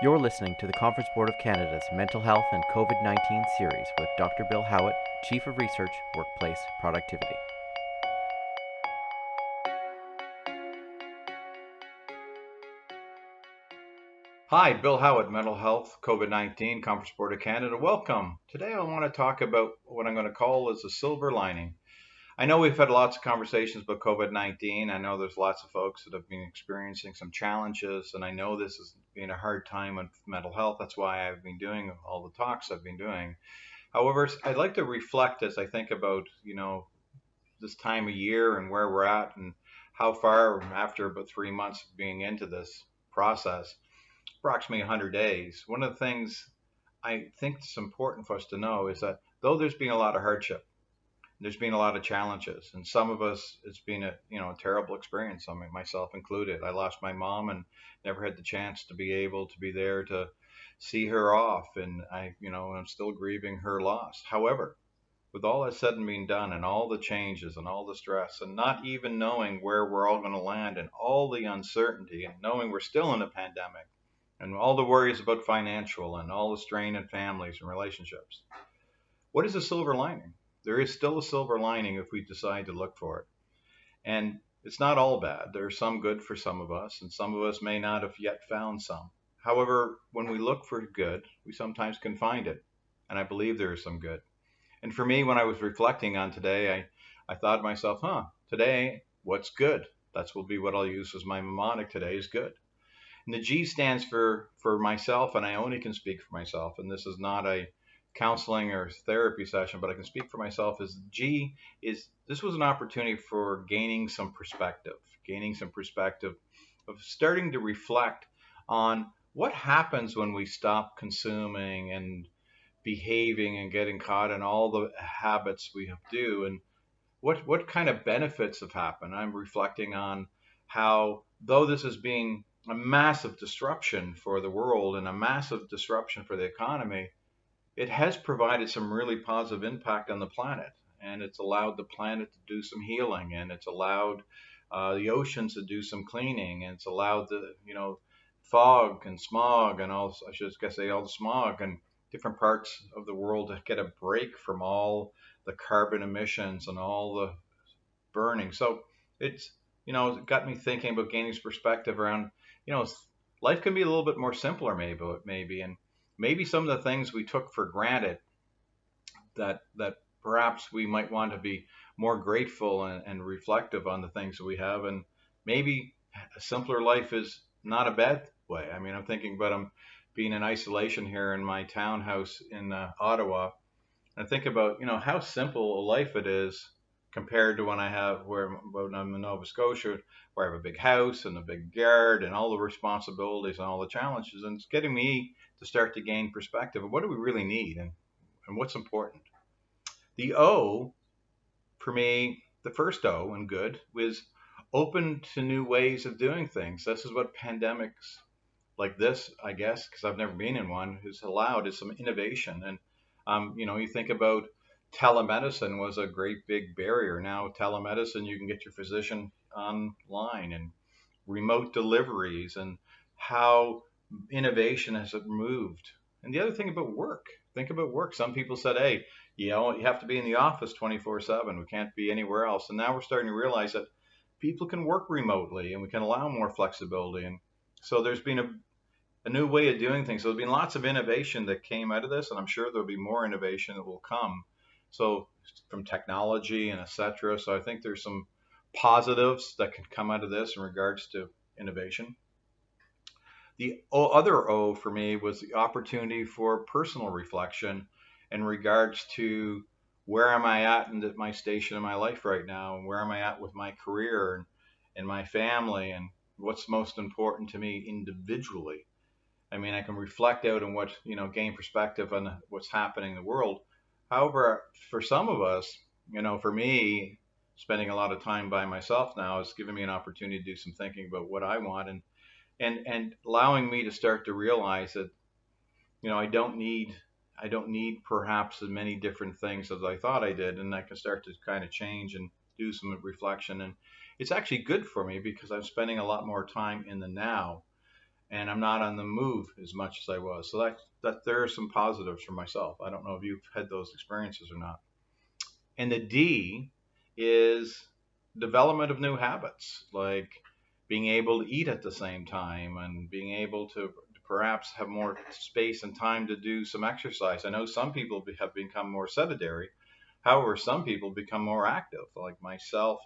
You're listening to the Conference Board of Canada's Mental Health and COVID-19 series with Dr. Bill Howatt, Chief of Research, Workplace Productivity. Hi, Bill Howatt, Mental Health, COVID-19, Conference Board of Canada. Welcome. Today I want to talk about what I'm going to call as a silver lining. I know we've had lots of conversations about COVID-19. I know there's lots of folks that have been experiencing some challenges, and I know this has been a hard time with mental health. That's why I've been doing all the talks I've been doing. However, I'd like to reflect as I think about, this time of year and where we're at and how far after about 3 months of being into this process, approximately 100 days. One of the things I think is important for us to know is that though there's been a lot of hardship, there's been a lot of challenges, and some of us it's been a terrible experience. I mean, myself included. I lost my mom and never had the chance to be able to be there to see her off, and I'm still grieving her loss. However, with all that said and being done, and all the changes and all the stress, and not even knowing where we're all going to land, and all the uncertainty, and knowing we're still in a pandemic, and all the worries about financial, and all the strain in families and relationships, what is the silver lining? There is still a silver lining if we decide to look for it. And it's not all bad. There's some good for some of us, and some of us may not have yet found some. However, when we look for good, we sometimes can find it. And I believe there is some good. And for me, when I was reflecting on today, I thought to myself, today, what's good? That's will be what I'll use as my mnemonic today is good. And the G stands for myself, and I only can speak for myself. And this is not a counseling or therapy session, but I can speak for myself. Is G is this was an opportunity for gaining some perspective of starting to reflect on what happens when we stop consuming and behaving and getting caught in all the habits we do, and what kind of benefits have happened. I'm reflecting on how, though this has been a massive disruption for the world and a massive disruption for the economy, it has provided some really positive impact on the planet, and it's allowed the planet to do some healing, and it's allowed the oceans to do some cleaning, and it's allowed the fog and smog and all, I should say, all the smog and different parts of the world to get a break from all the carbon emissions and all the burning. So it's it got me thinking about gaining perspective around life can be a little bit more simpler, maybe, and maybe some of the things we took for granted that perhaps we might want to be more grateful and reflective on the things that we have, and maybe a simpler life is not a bad way. I mean, I'm thinking about being in isolation here in my townhouse in Ottawa, and I think about how simple a life it is compared to when I'm in Nova Scotia, where I have a big house and a big yard and all the responsibilities and all the challenges, and it's getting me to start to gain perspective of what do we really need and what's important. The O for me, the first O in good was open to new ways of doing things. This is what pandemics like this, I guess, because I've never been in one, has allowed is some innovation. And you think about telemedicine was a great big barrier. Now telemedicine, you can get your physician online, and remote deliveries, and how innovation has moved. And the other thing about work, think about work. Some people said, hey, you have to be in the office 24/7. We can't be anywhere else. And now we're starting to realize that people can work remotely, and we can allow more flexibility. And so there's been a new way of doing things. So there's been lots of innovation that came out of this, and I'm sure there'll be more innovation that will come. So from technology and etc. So I think there's some positives that can come out of this in regards to innovation. The other O for me was the opportunity for personal reflection in regards to where am I at in my station in my life right now, and where am I at with my career and my family, and what's most important to me individually. I mean, I can reflect out and gain perspective on what's happening in the world. However, for some of us, for me, spending a lot of time by myself now is giving me an opportunity to do some thinking about what I want, and allowing me to start to realize that, I don't need perhaps as many different things as I thought I did, and I can start to kind of change and do some reflection. And it's actually good for me because I'm spending a lot more time in the now. and I'm not on the move as much as I was. So that there are some positives for myself. I don't know if you've had those experiences or not. And the D is development of new habits, like being able to eat at the same time and being able to perhaps have more space and time to do some exercise. I know some people have become more sedentary. However, some people become more active, like myself.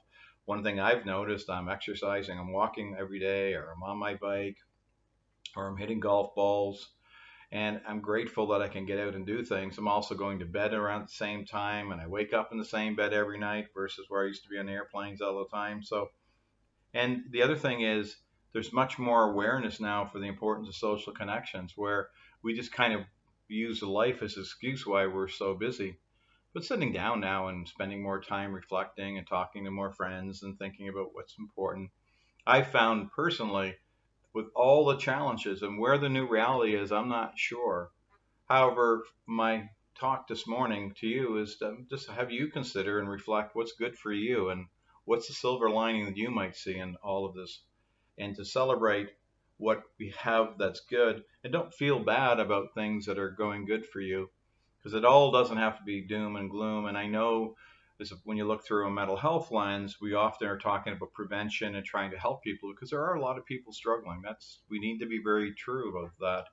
One thing I've noticed, I'm exercising, I'm walking every day, or I'm on my bike, or I'm hitting golf balls, and I'm grateful that I can get out and do things. I'm also going to bed around the same time, and I wake up in the same bed every night versus where I used to be on airplanes all the time. So, and the other thing is, there's much more awareness now for the importance of social connections, where we just kind of use life as an excuse why we're so busy. But sitting down now and spending more time reflecting and talking to more friends and thinking about what's important, I found personally, with all the challenges and where the new reality is, I'm not sure. However, my talk this morning to you is to just have you consider and reflect what's good for you and what's the silver lining that you might see in all of this, and to celebrate what we have that's good, and don't feel bad about things that are going good for you, because it all doesn't have to be doom and gloom. And I know when you look through a mental health lens, we often are talking about prevention and trying to help people, because there are a lot of people struggling. That's, we need to be very true about that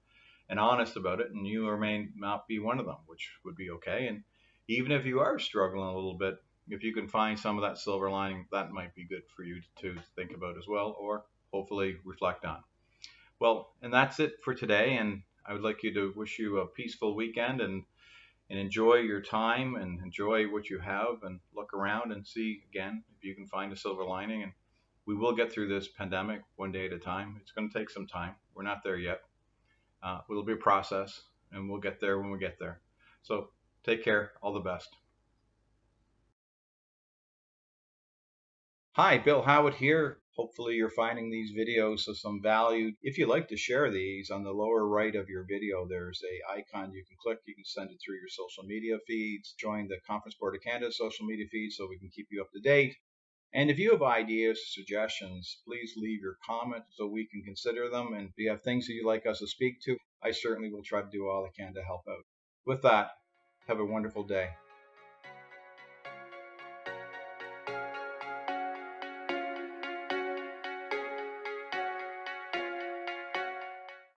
and honest about it. And you or may not be one of them, which would be okay. And even if you are struggling a little bit, if you can find some of that silver lining, that might be good for you to think about as well, or hopefully reflect on. Well, and that's it for today. And I would like you to wish you a peaceful weekend, and enjoy your time and enjoy what you have, and look around and see again if you can find a silver lining. And we will get through this pandemic one day at a time. It's going to take some time. We're not there yet. It'll be a process, and we'll get there when we get there. So take care. All the best. Hi, Bill Howatt here. Hopefully you're finding these videos of some value. If you'd like to share these, on the lower right of your video, there's a icon you can click. You can send it through your social media feeds, join the Conference Board of Canada social media feed so we can keep you up to date. And if you have ideas, suggestions, please leave your comment so we can consider them. And if you have things that you'd like us to speak to, I certainly will try to do all I can to help out. With that, have a wonderful day.